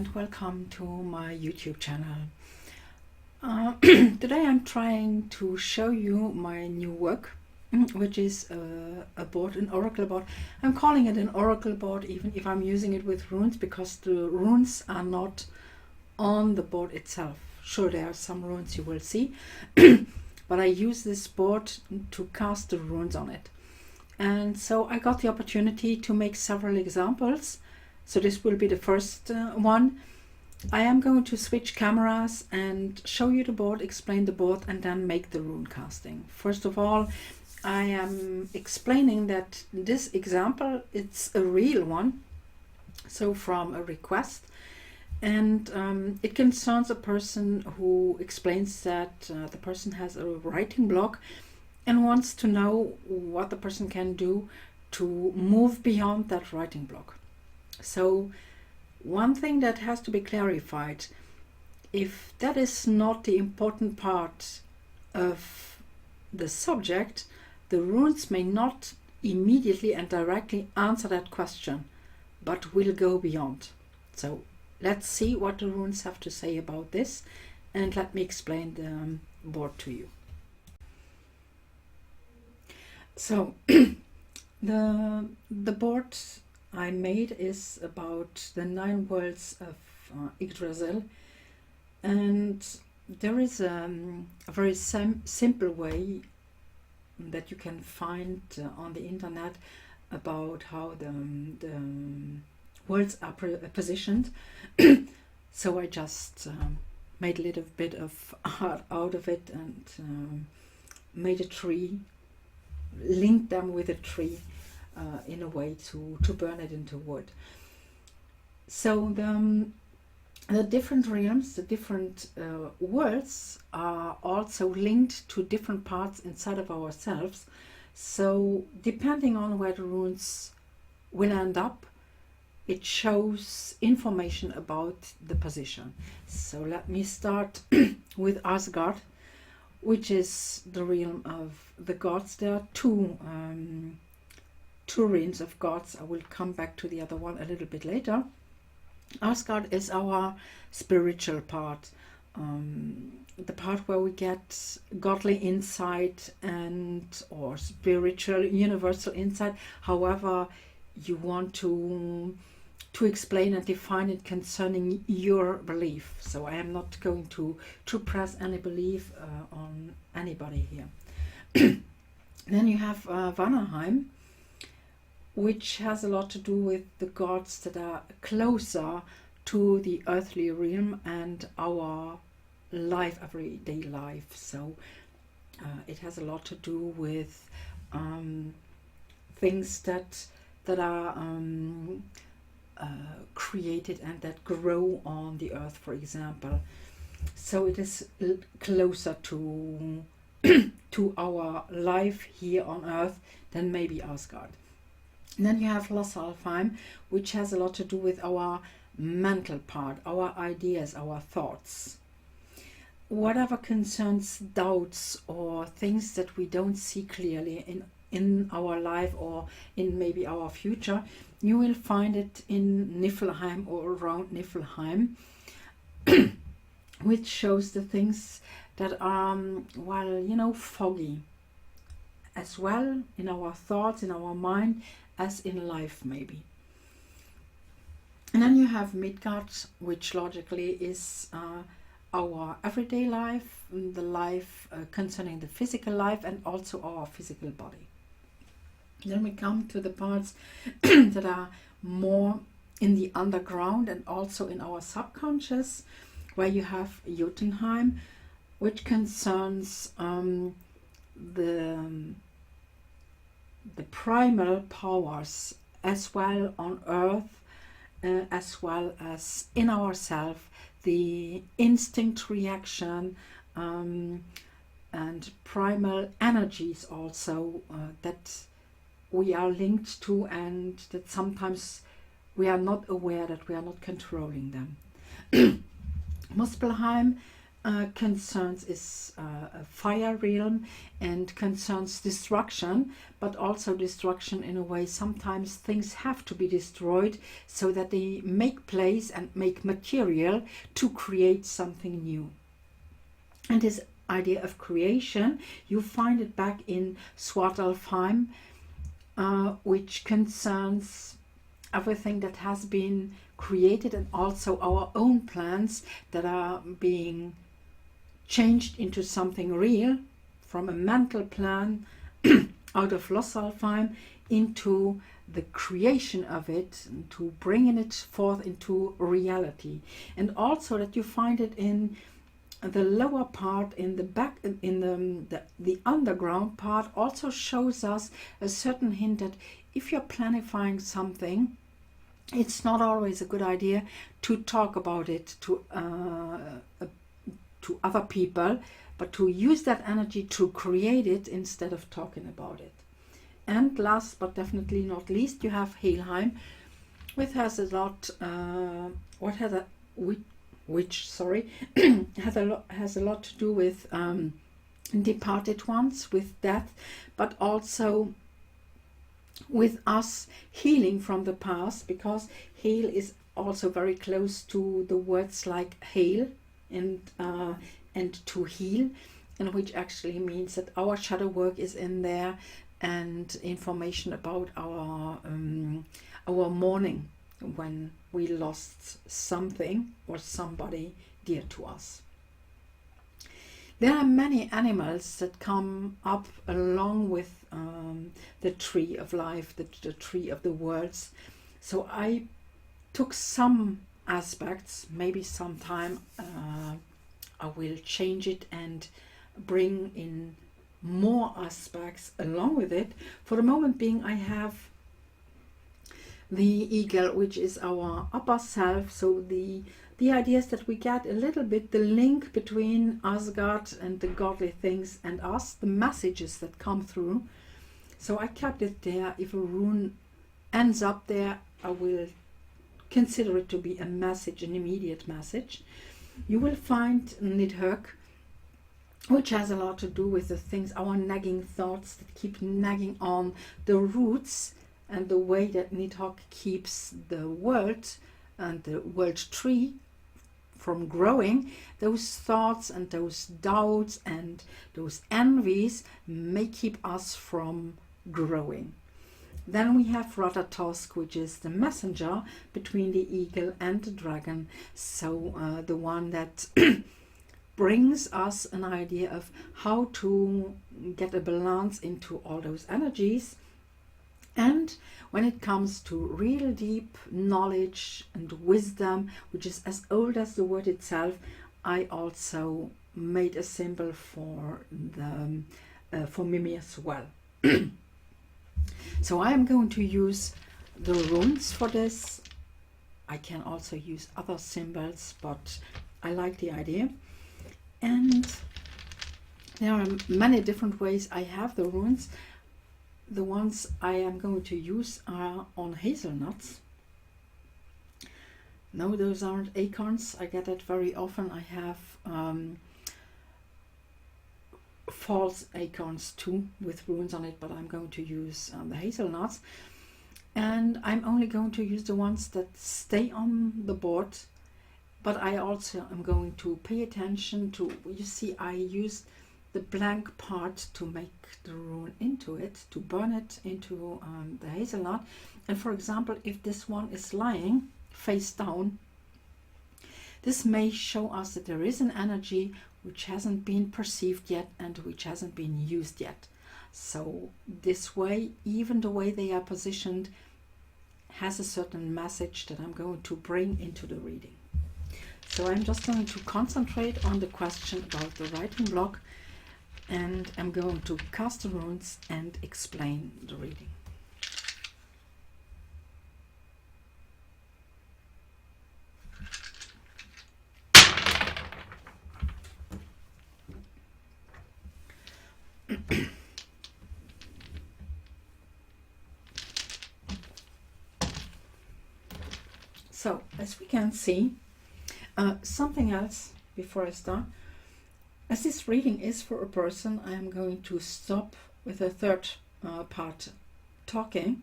and welcome to my YouTube channel. Today I'm trying to show you my new work, which is a board, an oracle board. I'm calling it an oracle board even if I'm using it with runes, because the runes are not on the board itself. Sure, there are some runes you will see, but I use this board to cast the runes on it. And so I got the opportunity to make several examples. So this will be the first one. I am going to switch cameras and show you the board, explain the board, and then make the rune casting. First of all, I am explaining that this example, it's a real one, so from a request, and it concerns a person who explains that the person has a writing block and wants to know what the person can do to move beyond that writing block. So one thing that has to be clarified, if that is not the important part of the subject, the runes may not immediately and directly answer that question, but will go beyond. So let's see what the runes have to say about this, and let me explain the board to you. So the board I made is about the 9 worlds of Yggdrasil, and there is a very simple way that you can find on the internet about how the worlds are positioned. So I just made a little bit of art out of it and made a tree, linked them with a tree in a way to burn it into wood. So the different realms, the different worlds are also linked to different parts inside of ourselves. So depending on where the runes will end up, it shows information about the position. So let me start with Asgard, which is the realm of the gods. There are two realms of gods. I will come back to the other one a little bit later. Asgard is our spiritual part, the part where we get godly insight or spiritual universal insight, however you want to explain and define it concerning your belief. So I am not going to press any belief on anybody here. Then you have Vanaheim, which has a lot to do with the gods that are closer to the earthly realm and our life, everyday life. So it has a lot to do with things that are created and that grow on the earth, for example. So it is closer to to our life here on earth than maybe Asgard. And then you have Lossalfheim, which has a lot to do with our mental part, our ideas, our thoughts. Whatever concerns doubts or things that we don't see clearly in our life or in maybe our future, you will find it in Niflheim or around Niflheim, which shows the things that are, foggy, as well in our thoughts, in our mind, as in life maybe. And then you have Midgard, which logically is our everyday life, the life concerning the physical life and also our physical body. Then we come to the parts that are more in the underground and also in our subconscious, where you have Jotunheim, which concerns the primal powers as well on earth, as well as in ourselves, the instinct reaction and primal energies also that we are linked to, and that sometimes we are not aware that we are not controlling them. Muspelheim concerns is a fire realm and concerns destruction, but also destruction in a way. Sometimes things have to be destroyed so that they make place and make material to create something new. And this idea of creation, you find it back in Svartalfheim, which concerns everything that has been created and also our own plans that are being changed into something real, from a mental plan out of Lossalfheim into the creation of it, and to bringing it forth into reality. And also that you find it in the lower part, in the back, in the underground part, also shows us a certain hint that if you're planifying something, it's not always a good idea to talk about it to other people, but to use that energy to create it instead of talking about it. And last but definitely not least, you have Helheim, which has a lot has a lot to do with departed ones, with death, but also with us healing from the past, because Hel is also very close to the words like hail and to heal, and which actually means that our shadow work is in there, and information about our mourning when we lost something or somebody dear to us. There are many animals that come up along with the tree of life, the tree of the worlds. So I took some aspects, maybe sometime I will change it and bring in more aspects along with it. For the moment being, I have the eagle, which is our upper self. So the idea is that we get a little bit the link between Asgard and the godly things and us, the messages that come through. So I kept it there. If a rune ends up there, I will consider it to be a message, an immediate message. You will find Nidhogg, which has a lot to do with the things, our nagging thoughts that keep nagging on the roots, and the way that Nidhogg keeps the world and the world tree from growing. Those thoughts and those doubts and those envies may keep us from growing. Then we have Ratatosk, which is the messenger between the eagle and the dragon. So the one that brings us an idea of how to get a balance into all those energies. And when it comes to real deep knowledge and wisdom, which is as old as the word itself, I also made a symbol for Mimi as well. So I am going to use the runes for this. I can also use other symbols, but I like the idea. And there are many different ways I have the runes. The ones I am going to use are on hazelnuts. No, those aren't acorns. I get that very often. I have false acorns too with runes on it, but I'm going to use the hazelnuts. And I'm only going to use the ones that stay on the board, but I also am going to pay attention to, you see, I used the blank part to make the rune into it, to burn it into the hazelnut. And for example, if this one is lying face down, this may show us that there is an energy which hasn't been perceived yet and which hasn't been used yet. So this way, even the way they are positioned has a certain message that I'm going to bring into the reading. So I'm just going to concentrate on the question about the writing block, and I'm going to cast the runes and explain the reading. So, as we can see, something else before I start. As this reading is for a person, I am going to stop with the third part talking,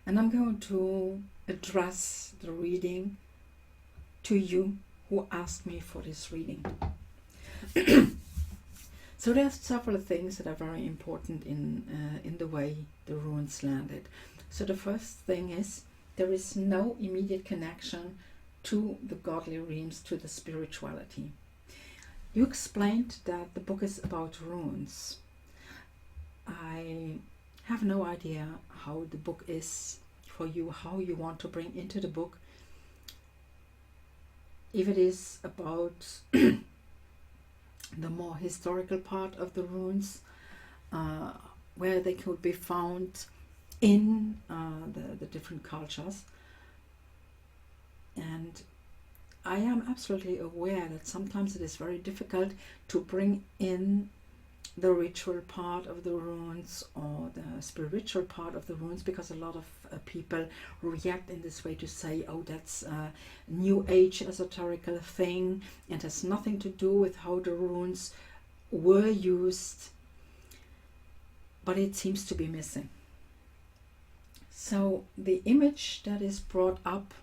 and I'm going to address the reading to you who asked me for this reading. So there's several things that are very important in the way the runes landed. So the first thing is there is no immediate connection to the godly realms, to the spirituality. You explained that the book is about runes. I have no idea how the book is for you, how you want to bring into the book. If it is about the more historical part of the runes, where they could be found in the different cultures. And I am absolutely aware that sometimes it is very difficult to bring in the ritual part of the runes or the spiritual part of the runes, because a lot of people react in this way to say, oh, that's a new age esoterical thing and has nothing to do with how the runes were used, but it seems to be missing. So the image that is brought up,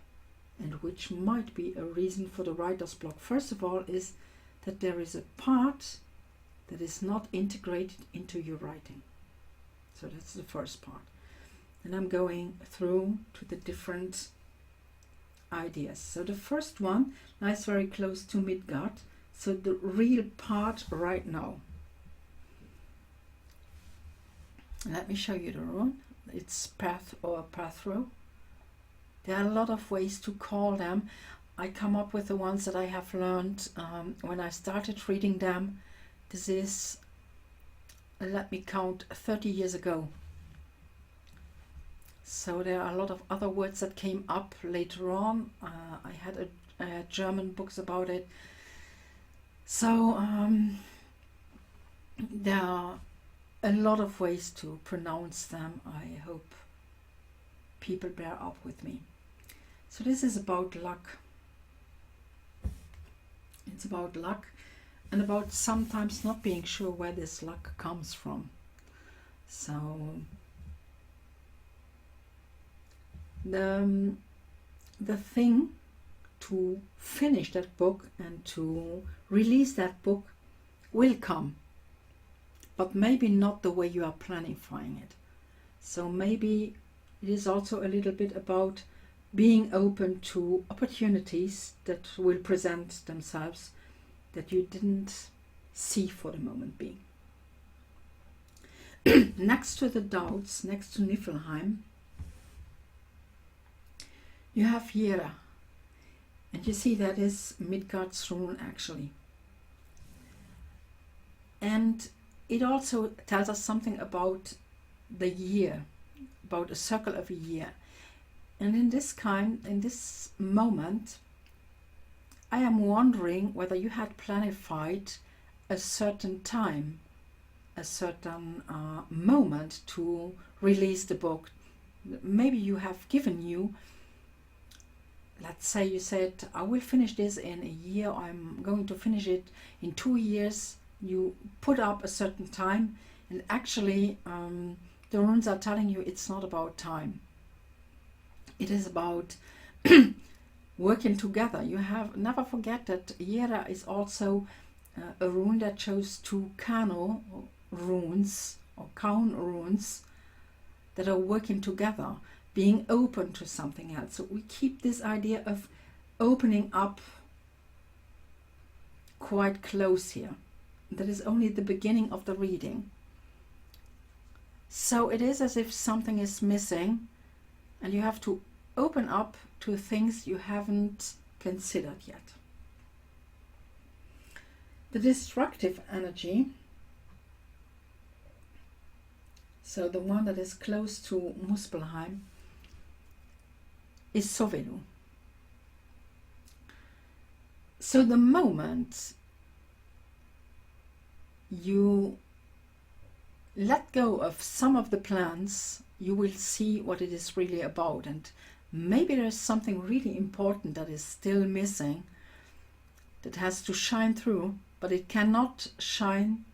and which might be a reason for the writer's block, first of all, is that there is a part that is not integrated into your writing. So that's the first part. And I'm going through to the different ideas. So the first one lies very close to Midgard, so the real part right now. Let me show you the rune. It's path or pathro. There are a lot of ways to call them. I come up with the ones that I have learned when I started reading them. This is, let me count, 30 years ago. So there are a lot of other words that came up later on. I had German books about it. So there are a lot of ways to pronounce them. I hope people bear up with me. So this is about luck. It's about luck. And about sometimes not being sure where this luck comes from. So the thing to finish that book and to release that book will come, but maybe not the way you are planning it. So maybe it is also a little bit about being open to opportunities that will present themselves that you didn't see for the moment being. Next to the doubts, next to Niflheim, you have Yggdrasil. And you see that is Midgard's rune actually. And it also tells us something about the year, about a circle of a year. And in this moment, I am wondering whether you had planified a certain time, a certain moment to release the book. Maybe you have given you, let's say you said, I will finish this in a year, I'm going to finish it in 2 years. You put up a certain time, and actually the runes are telling you it's not about time. It is about working together. You have never forget that Yera is also a rune that shows 2 Kano runes or Kaun runes that are working together, being open to something else. So we keep this idea of opening up quite close here. That is only the beginning of the reading. So it is as if something is missing and you have to open up to things you haven't considered yet. The destructive energy, so the one that is close to Muspelheim, is Sovelu. So the moment you let go of some of the plans, you will see what it is really about, and maybe there's something really important that is still missing, that has to shine through but it cannot shine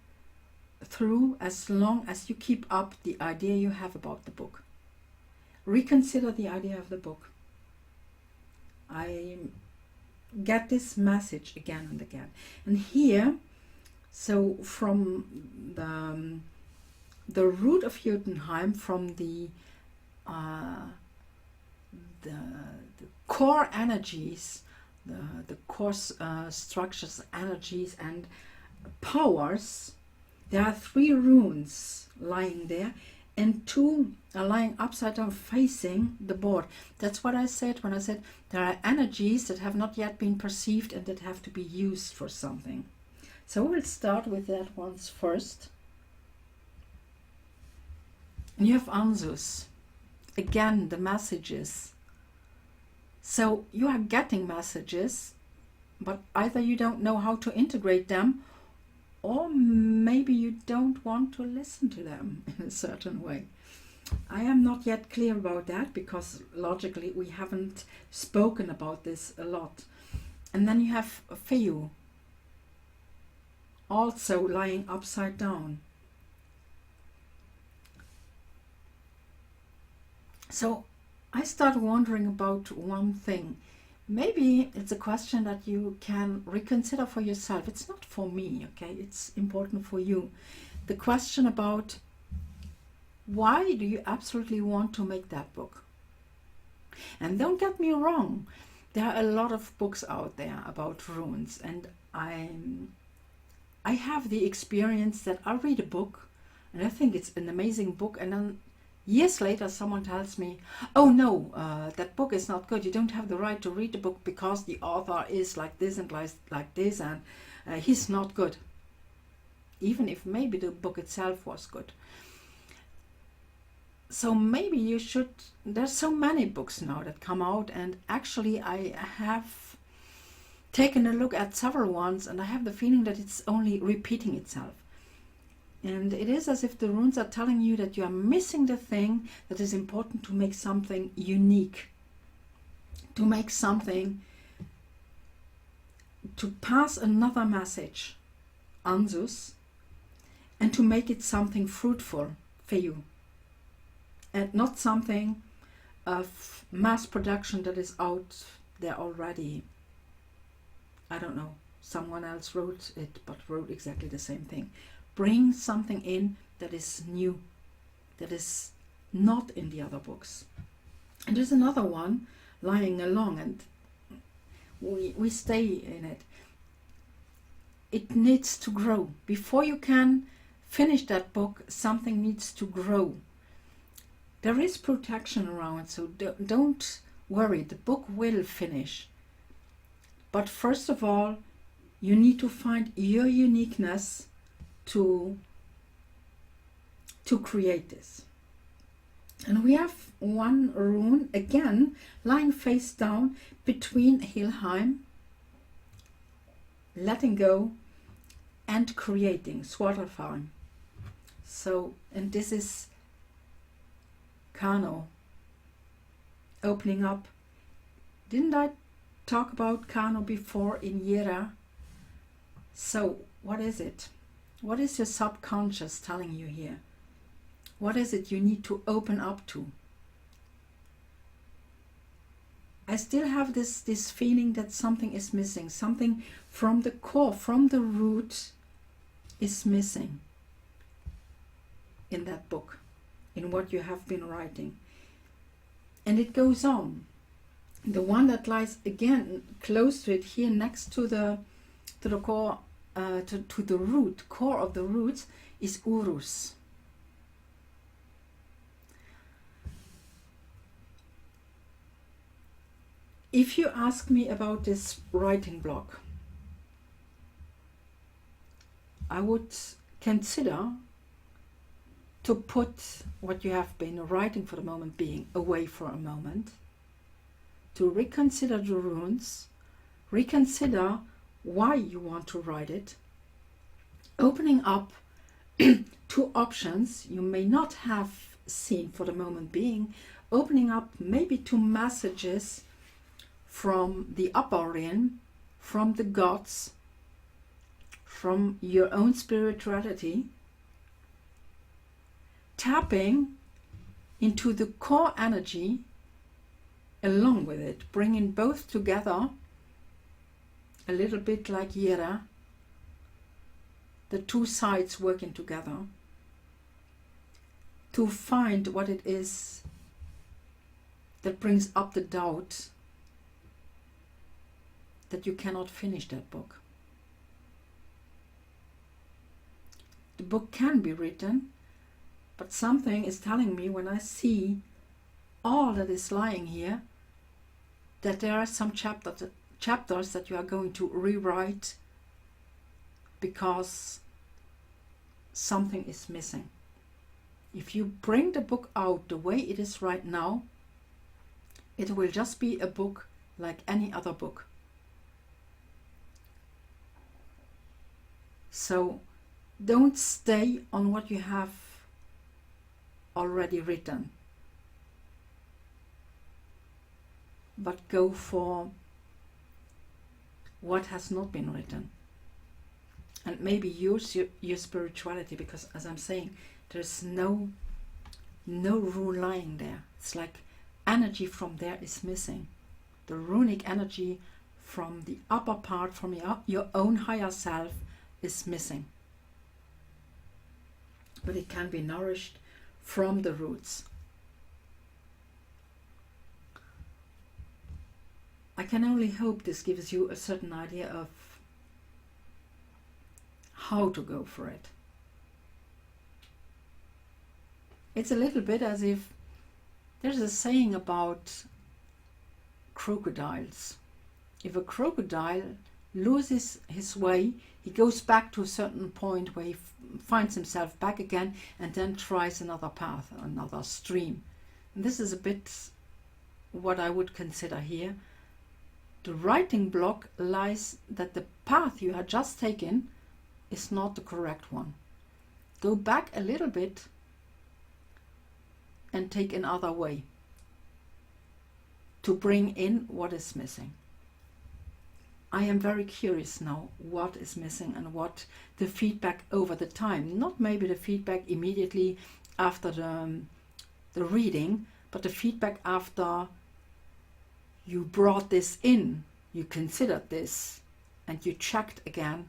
through as long as you keep up the idea you have about the book. Reconsider the idea of the book. I get this message again and again. And here, so from the root of Jotunheim, from the core energies, the core structures, energies and powers, there are 3 runes lying there, and 2 are lying upside down facing the board. That's what I said when I said there are energies that have not yet been perceived and that have to be used for something. So we'll start with that ones first. And you have Anzus. Again, the messages. So you are getting messages, but either you don't know how to integrate them, or maybe you don't want to listen to them in a certain way. I am not yet clear about that, because logically we haven't spoken about this a lot. And then you have Feu, also lying upside down. So I start wondering about one thing. Maybe it's a question that you can reconsider for yourself. It's not for me, okay? It's important for you. The question about, why do you absolutely want to make that book? And don't get me wrong, there are a lot of books out there about runes, and I have the experience that I read a book and I think it's an amazing book, and then years later someone tells me, oh no, that book is not good, you don't have the right to read the book because the author is like this and like this, and he's not good, even if maybe the book itself was good. So maybe you should, there's so many books now that come out, and actually I have taken a look at several ones, and I have the feeling that it's only repeating itself. And it is as if the runes are telling you that you are missing the thing that is important to make something unique, to make something, to pass another message, Anzus, and to make it something fruitful for you, and not something of mass production that is out there already. I don't know, someone else wrote it, but wrote exactly the same thing. Bring something in that is new, that is not in the other books. And there's another one lying along, and we stay in it. It needs to grow. Before you can finish that book, something needs to grow. There is protection around, so don't worry, the book will finish. But first of all, you need to find your uniqueness to create this. And we have one rune again lying face down between Helheim, letting go, and creating, Svartalfheim. So, and this is Kano, opening up. Didn't I talk about Kano before in Yera? So what is it? What is your subconscious telling you here? What is it you need to open up to? I still have this feeling that something is missing. Something from the core, from the root, is missing in that book, in what you have been writing. And it goes on. The one that lies again close to it here, next to the core, to the root, core of the roots, is Urus. If you ask me about this writing block, I would consider to put what you have been writing for the moment being away for a moment, to reconsider the runes, reconsider why you want to write it, opening up two options you may not have seen for the moment being, opening up maybe two messages from the upper realm, from the gods, from your own spirituality, tapping into the core energy along with it, bringing both together, a little bit like Yera, the two sides working together to find what it is that brings up the doubt that you cannot finish that book. The book can be written, but something is telling me when I see all that is lying here, that there are some chapters that you are going to rewrite because something is missing. If you bring the book out the way it is right now, it will just be a book like any other book. So don't stay on what you have already written, but go for what has not been written. And maybe use your spirituality, because as I'm saying, there's no rune lying there. It's like energy from there is missing. The runic energy from the upper part, from your own higher self, is missing. But it can be nourished from the roots. I can only hope this gives you a certain idea of how to go for it. It's a little bit as if there's a saying about crocodiles. If a crocodile loses his way, he goes back to a certain point where he finds himself back again and then tries another path, another stream. And this is a bit what I would consider here. The writing block lies that the path you had just taken is not the correct one. Go back a little bit and take another way to bring in what is missing. I am very curious now what is missing and what the feedback over the time, not maybe the feedback immediately after the reading, but the feedback after you brought this in, you considered this, and you checked again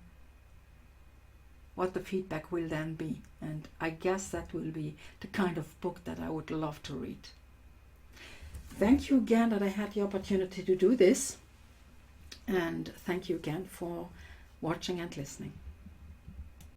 what the feedback will then be. And I guess that will be the kind of book that I would love to read. Thank you again that I had the opportunity to do this. And thank you again for watching and listening.